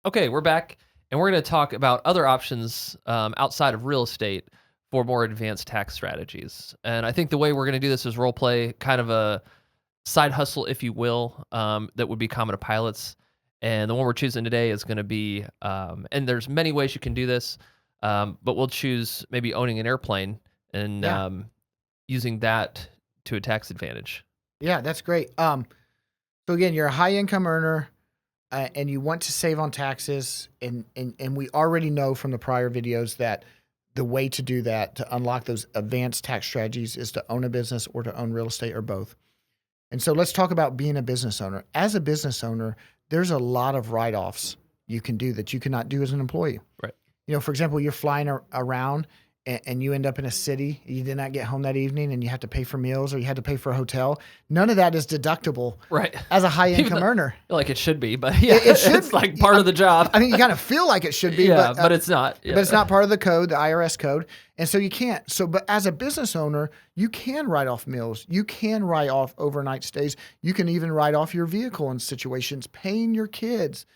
Okay, we're back, and we're going to talk about other options outside of real estate for more advanced tax strategies. And I think the way we're going to do this is role play, kind of a side hustle, if you will, that would be common to pilots. And the one we're choosing today is going to be, and there's many ways you can do this, but we'll choose maybe owning an airplane and Yeah. using that to a tax advantage. Yeah, that's great. So again, you're a high income earner, and you want to save on taxes, and we already know from the prior videos that the way to do that, to unlock those advanced tax strategies, is to own a business or to own real estate or both. And so let's talk about being a business owner. As a business owner, there's a lot of write-offs you can do that you cannot do as an employee. Right. You know, for example, you're flying around and you end up in a city, you did not get home that evening and you have to pay for meals or you had to pay for a hotel. None of that is deductible Right. as a high income earner. Like it should be, but yeah, It should it's be. like part of the job. I mean, you kind of feel like it should be, Yeah, but but it's not. Yeah. But it's not part of the code, the IRS code. And so you can't. So, but as a business owner, you can write off meals. You can write off overnight stays. You can even write off your vehicle in situations, paying your kids.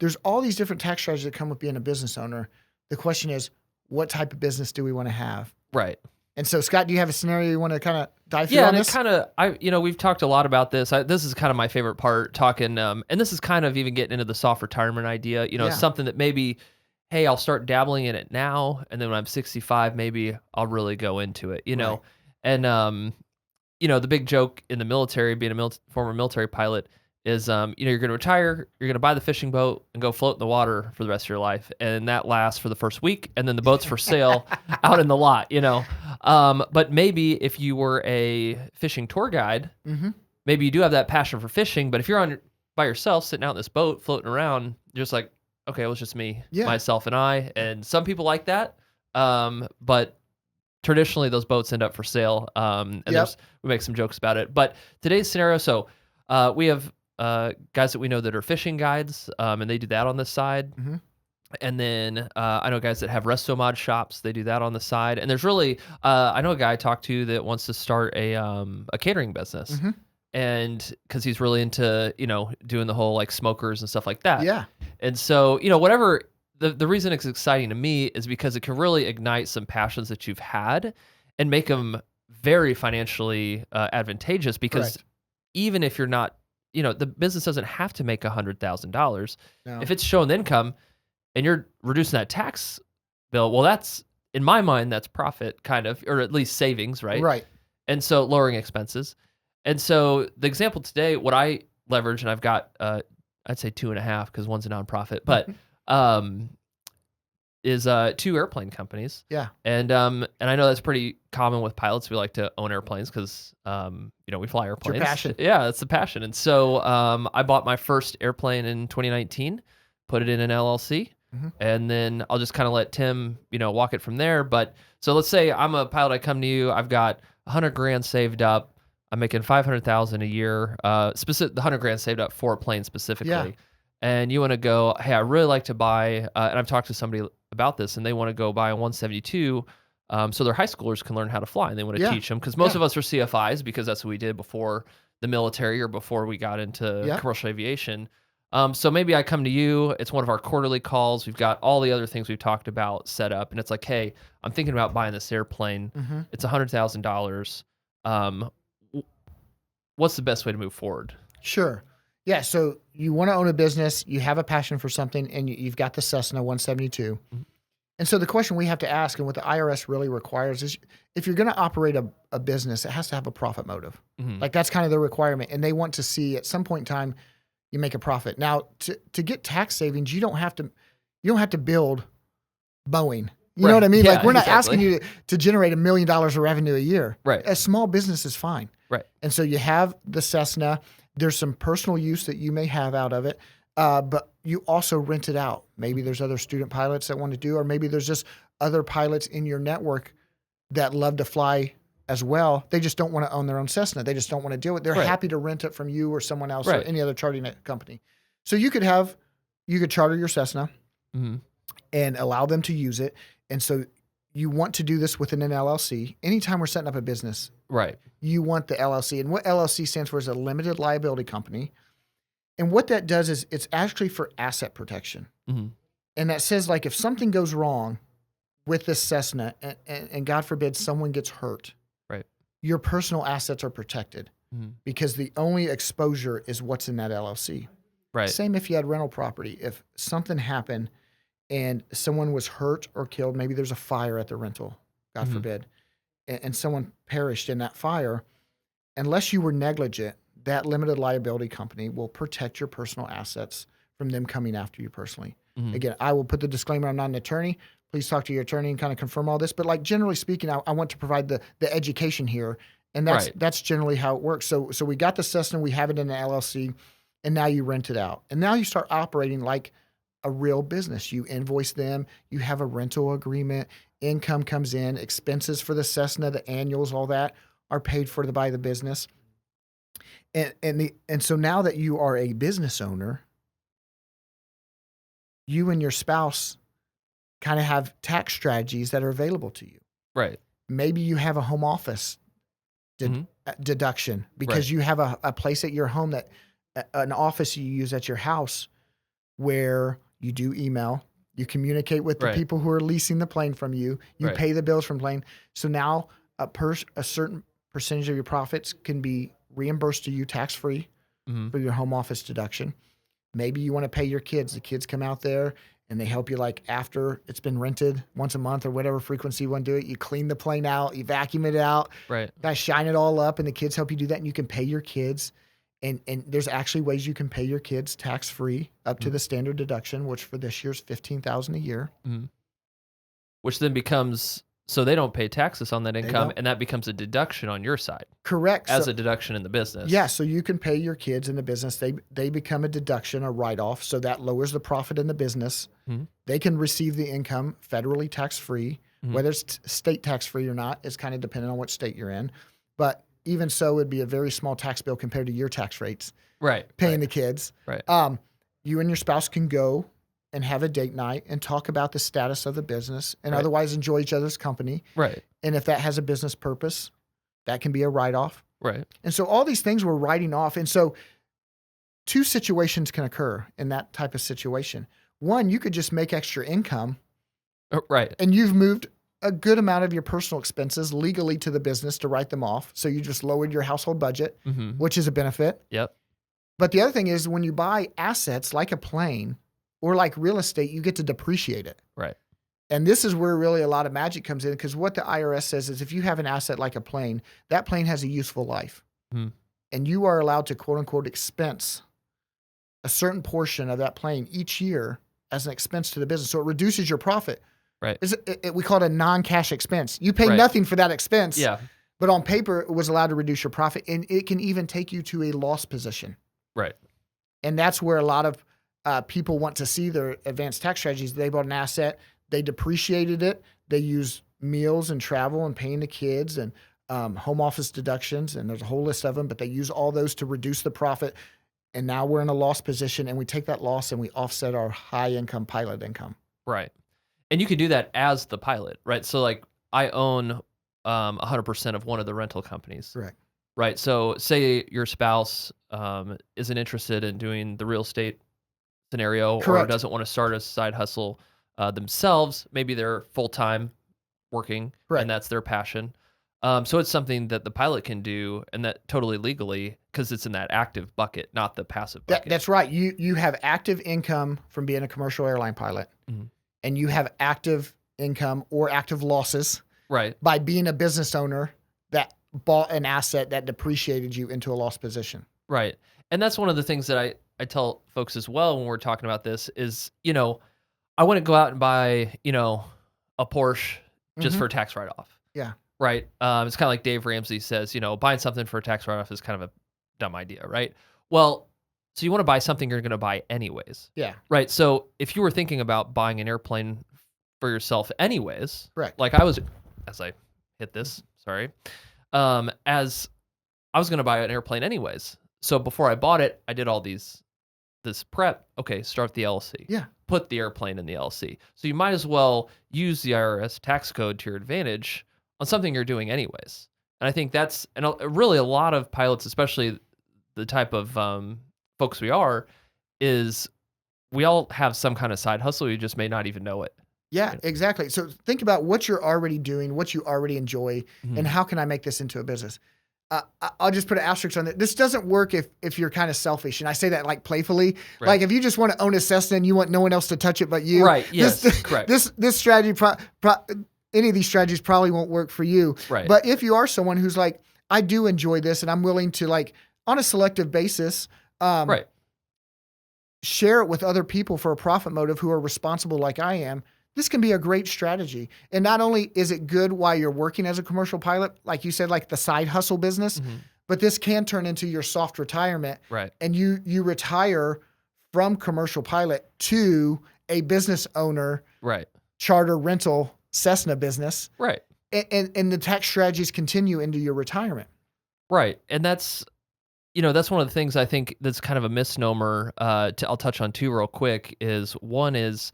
There's all these different tax strategies that come with being a business owner. The question is, what type of business do we want to have? Right. And so, Scott, do you have a scenario you want to kind of dive through on this? Yeah, and we've talked a lot about this. This is kind of my favorite part, talking, and this is kind of even getting into the soft retirement idea. Yeah. Something that maybe, hey, I'll start dabbling in it now, and then when I'm 65, maybe I'll really go into it. Right. And the big joke in the military, being a former military pilot, is you're going to retire, you're going to buy the fishing boat and go float in the water for the rest of your life, and that lasts for the first week, and then the boat's for sale out in the lot. But maybe if you were a fishing tour guide, maybe you do have that passion for fishing, but if you're by yourself sitting out in this boat floating around, you're just like, okay, it was just me, myself, and I. And some people like that, but traditionally those boats end up for sale, and we make some jokes about it. But today's scenario, so we have guys that we know that are fishing guides, and they do that on the side. And then I know guys that have resto mod shops. They do that on the side. And there's really, I know a guy I talked to that wants to start a catering business. And because he's really into, doing the whole like smokers and stuff like that. Yeah. And so, whatever, the reason it's exciting to me is because it can really ignite some passions that you've had and make them very financially advantageous, because even if you're not, the business doesn't have to make $100,000. No. If it's showing income and you're reducing that tax bill, well, that's, in my mind, that's profit, kind of, or at least savings, right? Right. And so lowering expenses. And so the example today, what I leverage, and I've got, I'd say 2.5 because one's a nonprofit, but is 2 airplane companies. Yeah. And I know that's pretty common with pilots. We like to own airplanes because we fly airplanes. It's your passion. Yeah, it's the passion. And so I bought my first airplane in 2019, put it in an LLC, and then I'll just kind of let Tim, walk it from there. But so let's say I'm a pilot. I come to you. I've got $100,000 saved up. I'm making $500,000 a year. The $100,000 saved up for a plane specifically. Yeah. And you want to go, hey, I really like to buy, and I've talked to somebody about this, and they want to go buy a 172, so their high schoolers can learn how to fly, and they want to teach them, because most of us are CFIs, because that's what we did before the military or before we got into commercial aviation. So maybe I come to you, it's one of our quarterly calls, we've got all the other things we've talked about set up, and it's like, hey, I'm thinking about buying this airplane. It's $100,000. What's the best way to move forward? Sure. Yeah, so you want to own a business, you have a passion for something, and you've got the Cessna 172. And so the question we have to ask, and what the IRS really requires, is if you're going to operate a business, it has to have a profit motive. Like that's kind of the requirement. And they want to see at some point in time you make a profit. Now, to get tax savings, you don't have to build Boeing. You know what I mean? Yeah, like we're not asking you to generate $1 million of revenue a year. Right. A small business is fine. Right. And so you have the Cessna. There's some personal use that you may have out of it, but you also rent it out. Maybe there's other student pilots that want to do, or maybe there's just other pilots in your network that love to fly as well. They just don't want to own their own Cessna. They just don't want to deal with it. They're happy to rent it from you or someone else or any other chartering company. So you could charter your Cessna and allow them to use it. And so you want to do this within an LLC. Anytime we're setting up a business, you want the LLC. And what LLC stands for is a limited liability company. And what that does is it's actually for asset protection. Mm-hmm. And that says, like, if something goes wrong with this Cessna and God forbid someone gets hurt, Right. your personal assets are protected Mm-hmm. because the only exposure is what's in that LLC. Right. Same if you had rental property. If something happened and someone was hurt or killed, maybe there's a fire at the rental, God Mhm. forbid, and someone perished in that fire, unless you were negligent, that limited liability company will protect your personal assets from them coming after you personally. Mhm. Again, I will put the disclaimer, I'm not an attorney. Please talk to your attorney and kind of confirm all this. But like generally speaking, I want to provide the education here. And Right. that's generally how it works. So we got the Cessna, we have it in the LLC, and now you rent it out. And now you start operating like a real business. You invoice them, you have a rental agreement, income comes in, expenses for the Cessna, the annuals, all that are paid for by the business. And so now that you are a business owner, you and your spouse kind of have tax strategies that are available to you. Right. Maybe you have a home office Mhm. deduction because Right. you have a place at your home that an office you use at your house where you do email, you communicate with the Right. people who are leasing the plane from you, you Right. pay the bills from plane. So now a certain percentage of your profits can be reimbursed to you tax free Mhm. for your home office deduction. Maybe you want to pay your kids. The kids come out there and they help you like after it's been rented once a month or whatever frequency you want to do it. You clean the plane out, you vacuum it out, Right. guys shine it all up, and the kids help you do that. And you can pay your kids. And there's actually ways you can pay your kids tax free up to Mhm. the standard deduction, which for this year's $15,000 a year. Mhm. Which then becomes so they don't pay taxes on that They income, don't. and that becomes a deduction on your side Correct. as So a deduction in the business. yeah, so you can pay your kids in the business. They become a deduction, a write off. So that lowers the profit in the business. Mhm. They can receive the income federally tax free, Mhm. whether it's state tax free or not. It's kind of dependent on what state you're in. But even so, it'd be a very small tax bill compared to your tax rates Right. paying Right. the kids. Right. You and your spouse can go and have a date night and talk about the status of the business and Right. otherwise enjoy each other's company. Right. And if that has a business purpose, that can be a write off. Right. And so all these things we're writing off. And so two situations can occur in that type of situation. One, you could just make extra income Right. and you've moved a good amount of your personal expenses legally to the business to write them off. So you just lowered your household budget, Mhm. which is a benefit. Yep. But the other thing is when you buy assets like a plane or like real estate, you get to depreciate it. Right. And this is where really a lot of magic comes in because what the IRS says is if you have an asset like a plane, that plane has a useful life. Mhm. And you are allowed to quote unquote expense a certain portion of that plane each year as an expense to the business. So it reduces your profit. Right. We call it a non-cash expense. You pay Right. nothing for that expense, Yeah. but on paper, it was allowed to reduce your profit. And it can even take you to a loss position. Right. And that's where a lot of people want to see their advanced tax strategies. They bought an asset, they depreciated it, they use meals and travel and paying the kids and home office deductions, and there's a whole list of them, but they use all those to reduce the profit. And now we're in a loss position, and we take that loss and we offset our high income pilot income. Right. And you can do that as the pilot, right? So like I own 100% of one of the rental companies. Correct. Right. So say your spouse isn't interested in doing the real estate scenario or Correct. doesn't want to start a side hustle themselves. Maybe they're full time working Correct. and that's their passion. So it's something that the pilot can do and that totally legally because it's in that active bucket, not the passive bucket. That's right. You have active income from being a commercial airline pilot, Mhm. and you have active income or active losses Right. by being a business owner that bought an asset that depreciated you into a loss position. Right. And that's one of the things that I tell folks as well when we're talking about this is, I wouldn't go out and buy, a Porsche just for a tax write off. Yeah. Right. It's kind of like Dave Ramsey says, buying something for a tax write off is kind of a dumb idea. Right. Well, so you want to buy something you're going to buy anyways. Yeah. Right. So if you were thinking about buying an airplane for yourself anyways, Correct. like I was, as I hit this, sorry, as I was going to buy an airplane anyways. So before I bought it, I did all this prep. Okay, start the LLC. Yeah. Put the airplane in the LLC. So you might as well use the IRS tax code to your advantage on something you're doing anyways. And I think that's really a lot of pilots, especially the type of folks we are is we all have some kind of side hustle. You just may not even know it. Yeah, exactly. So think about what you're already doing, what you already enjoy, and how can I make this into a business? I'll just put an asterisk on that. This doesn't work if you're kind of selfish, and I say that like playfully. Right. Like if you just want to own a Cessna and you want no one else to touch it but you. Right. Yes. Correct. This strategy, any of these strategies probably won't work for you. Right. But if you are someone who's like, I do enjoy this, and I'm willing to like on a selective basis, Right. share it with other people for a profit motive who are responsible like I am. This can be a great strategy. And not only is it good while you're working as a commercial pilot, like you said, like the side hustle business, but this can turn into your soft retirement. Right. And you retire from commercial pilot to a business owner, Right. charter rental Cessna business. Right. And the tax strategies continue into your retirement. Right. And that's one of the things I think that's kind of a misnomer. I'll touch on two real quick is one is,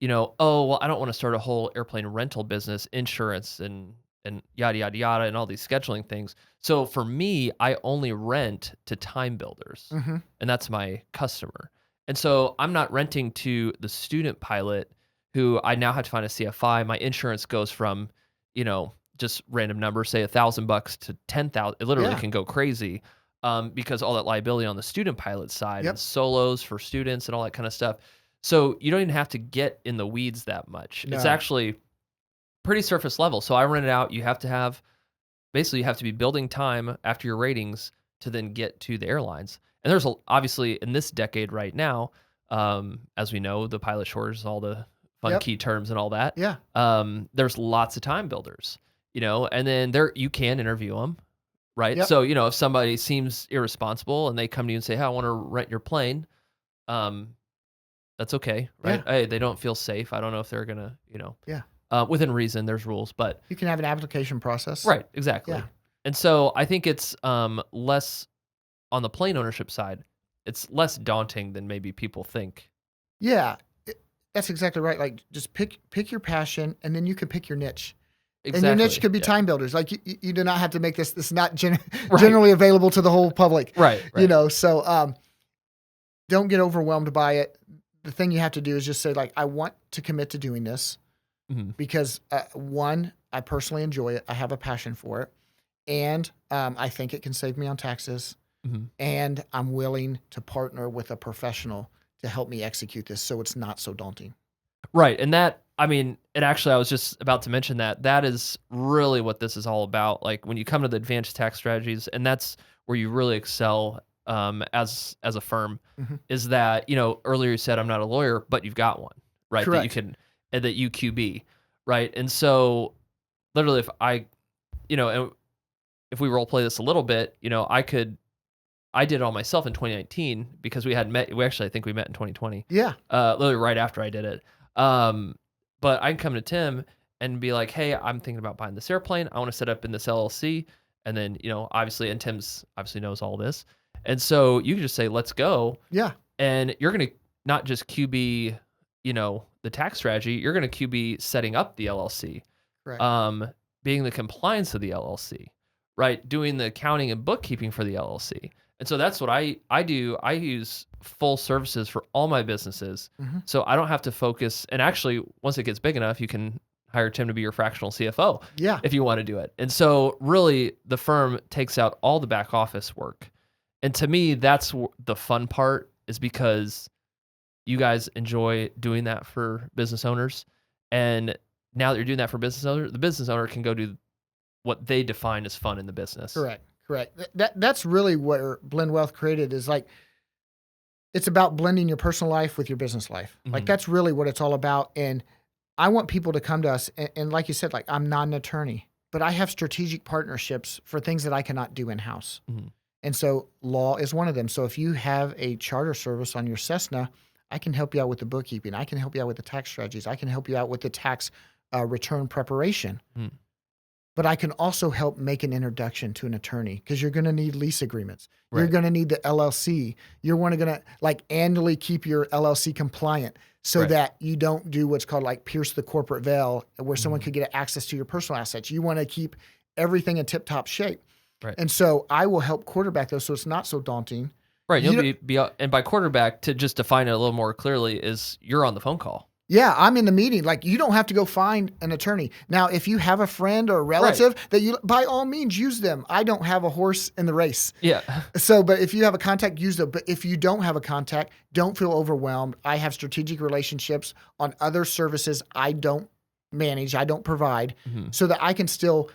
oh, well, I don't want to start a whole airplane rental business, insurance and yada, yada, yada, and all these scheduling things. So for me, I only rent to time builders, and that's my customer. And so I'm not renting to the student pilot who I now have to find a CFI. My insurance goes from, just random numbers, say $1,000 to 10,000. It literally can go crazy because all that liability on the student pilot side and solos for students and all that kind of stuff. So you don't even have to get in the weeds that much. No. It's actually pretty surface level. So I rent it out. You have to be building time after your ratings to then get to the airlines. And there's obviously in this decade right now, as we know, the pilot shortage, all the fun key terms and all that. Yeah. There's lots of time builders, and then you can interview them, right? Yep. So, if somebody seems irresponsible and they come to you and say, hey, I want to rent your plane, that's okay, right? Yeah. Hey, they don't feel safe. I don't know if they're going to, within reason, there's rules, but. You can have an application process. Right, exactly. Yeah. And so I think it's less on the plane ownership side, it's less daunting than maybe people think. Yeah, that's exactly right. Like just pick your passion and then you can pick your niche. Exactly. And your niche could be time builders. Like you do not have to make this is not generally available to the whole public. Right. So don't get overwhelmed by it. The thing you have to do is just say like, I want to commit to doing this because one, I personally enjoy it. I have a passion for it. And I think it can save me on taxes. And I'm willing to partner with a professional to help me execute this so it's not so daunting. Right. And I was just about to mention that is really what this is all about. Like when you come to the advanced tax strategies, and that's where you really excel as a firm, is that, earlier you said, I'm not a lawyer, but you've got one, right? Correct. That you can, that you QB, right? And so literally if we role play this a little bit, I did it all myself in 2019 because we had met. I think we met in 2020. Yeah. Literally right after I did it. But I can come to Tim and be like, hey, I'm thinking about buying this airplane. I want to set up in this LLC. And then, obviously, and Tim's obviously knows all this. And so you can just say, let's go. Yeah. And you're going to not just QB, the tax strategy, you're going to QB setting up the LLC. Right. Being the compliance of the LLC, right? Doing the accounting and bookkeeping for the LLC. And so that's what I do. I use full services for all my businesses. So I don't have to focus. And actually, once it gets big enough, you can hire Tim to be your fractional CFO if you want to do it. And so really the firm takes out all the back office work. And to me, that's the fun part is because you guys enjoy doing that for business owners. And now that you're doing that for business owners, the business owner can go do what they define as fun in the business. Correct. That's really where Blend Wealth created is like, it's about blending your personal life with your business life. Like that's really what it's all about. And I want people to come to us. And like you said, like I'm not an attorney, but I have strategic partnerships for things that I cannot do in-house. And so law is one of them. So if you have a charter service on your Cessna, I can help you out with the bookkeeping. I can help you out with the tax strategies. I can help you out with the tax return preparation. But I can also help make an introduction to an attorney because you're going to need lease agreements. Right. You're going to need the LLC. You're going to like annually keep your LLC compliant so that you don't do what's called like pierce the corporate veil where someone could get access to your personal assets. You want to keep everything in tip-top shape. Right. And so I will help quarterback those so it's not so daunting. Right. You You'll don't, and by quarterback, to just define it a little more clearly, is you're on the phone call. yeah, I'm in the meeting. Like, you don't have to go find an attorney. Now, if you have a friend or a Right. relative that you, by all means, use them. I don't have a horse in the race. Yeah. So, but if you have a contact, use them. But if you don't have a contact, don't feel overwhelmed. I have strategic relationships on other services I don't manage, I don't provide, Mhm. so that I can still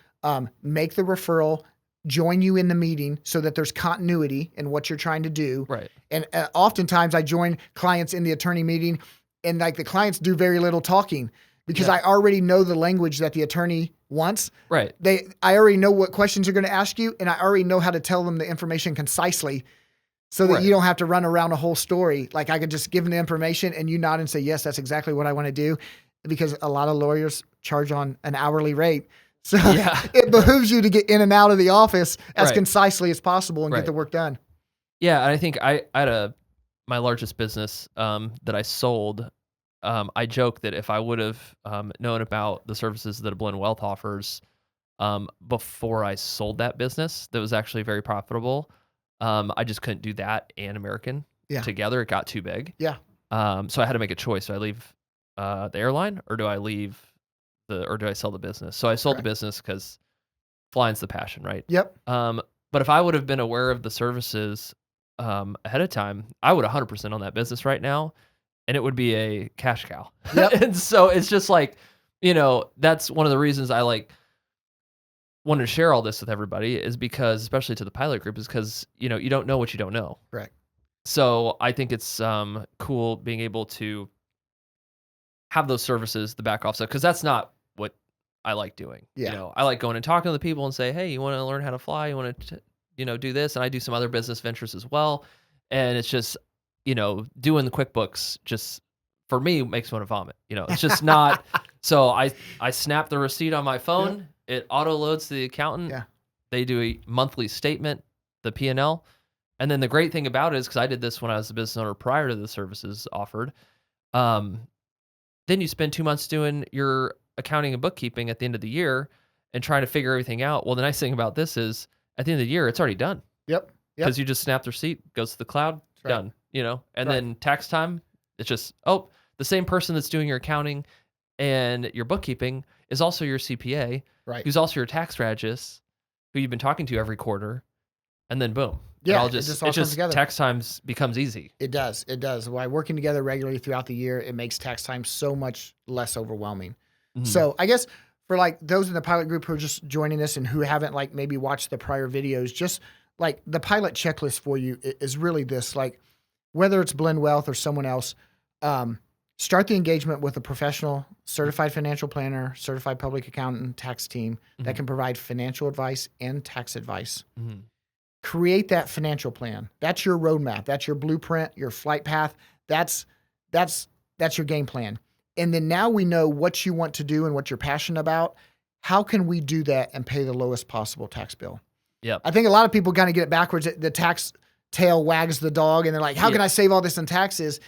make the referral, join you in the meeting so that there's continuity in what you're trying to do. Right. And oftentimes I join clients in the attorney meeting, and like the clients do very little talking because Yeah. I already know the language that the attorney wants. Right. I already know what questions are going to ask you, and I already know how to tell them the information concisely so that Right. you don't have to run around a whole story. Like, I could just give them the information and you nod and say, yes, that's exactly what I want to do, because a lot of lawyers charge on an hourly rate. So Yeah. it behooves you to get in and out of the office as Right. concisely as possible and Right. get the work done. Yeah, and I think I had my largest business that I sold. I joke that if I would have known about the services that Blend Wealth offers before I sold that business, that was actually very profitable. I just couldn't do that and American Yeah. together. It got too big. Yeah. So I had to make a choice. Do I leave the airline, or do I do I sell the business? So I sold the Correct. business because flying's the passion, right? Yep. But if I would have been aware of the services ahead of time, I would 100% on that business right now, and it would be a cash cow. Yep. And so it's just like, that's one of the reasons I wanted to share all this with everybody, is because, especially to the pilot group, is because, you don't know what you don't know. Correct. So I think it's cool being able to have those services, the back office, because that's not what I like doing. Yeah. I like going and talking to the people and say, hey, you want to learn how to fly? You want to, do this? And I do some other business ventures as well. And it's just, doing the QuickBooks just, for me, makes me want to vomit. It's just not. So I snap the receipt on my phone. It auto loads to the accountant. Yeah. They do a monthly statement, the P&L. And then the great thing about it is, because I did this when I was a business owner prior to the services offered, then you spend 2 months doing your accounting and bookkeeping at the end of the year and trying to figure everything out. Well, the nice thing about this is, at the end of the year, it's already done, Yep. because you just snap the receipt, goes to the cloud, Right. done, and Right. then tax time, it's just, the same person that's doing your accounting and your bookkeeping is also your CPA, Right. who's also your tax strategist, who you've been talking to every quarter, and then boom. Yeah, it it just all it comes just together. tax times becomes easy. It does. It does. By working together regularly throughout the year, it makes tax time so much less overwhelming. Mhm. So I guess for like those in the pilot group who are just joining us and who haven't like maybe watched the prior videos, just like the pilot checklist for you is really this, like whether it's Blend Wealth or someone else, start the engagement with a professional, certified financial planner, certified public accountant, tax team that Mhm. can provide financial advice and tax advice. Mhm. Create that financial plan. That's your roadmap. That's your blueprint, your flight path. That's your game plan. And then now we know what you want to do and what you're passionate about. How can we do that and pay the lowest possible tax bill? Yep. I think a lot of people kind of get it backwards. The tax tail wags the dog, and they're like, how can I save all this in taxes?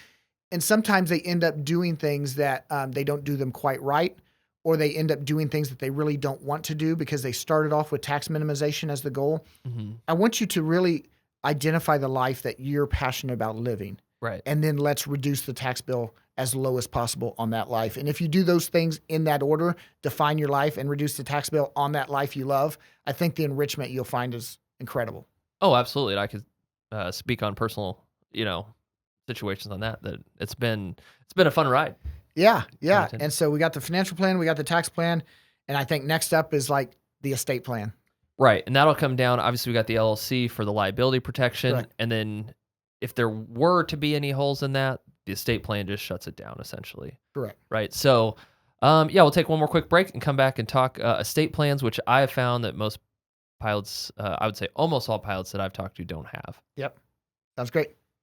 And sometimes they end up doing things that they don't do them quite right, or they end up doing things that they really don't want to do because they started off with tax minimization as the goal. Mhm. I want you to really identify the life that you're passionate about living, Right. and then let's reduce the tax bill as low as possible on that life. And if you do those things in that order, define your life and reduce the tax bill on that life you love, I think the enrichment you'll find is incredible. Oh, absolutely. And I could speak on personal, situations on that. That it's been a fun ride. Yeah, yeah. intended. And so we got the financial plan, we got the tax plan, and I think next up is like the estate plan. Right. And that'll come down. Obviously, we got the LLC for the liability protection. Correct. And then if there were to be any holes in that, the estate plan just shuts it down, essentially. Correct. Right. So, we'll take one more quick break and come back and talk estate plans, which I have found that most pilots, I would say almost all pilots that I've talked to, don't have. Yep. Sounds great.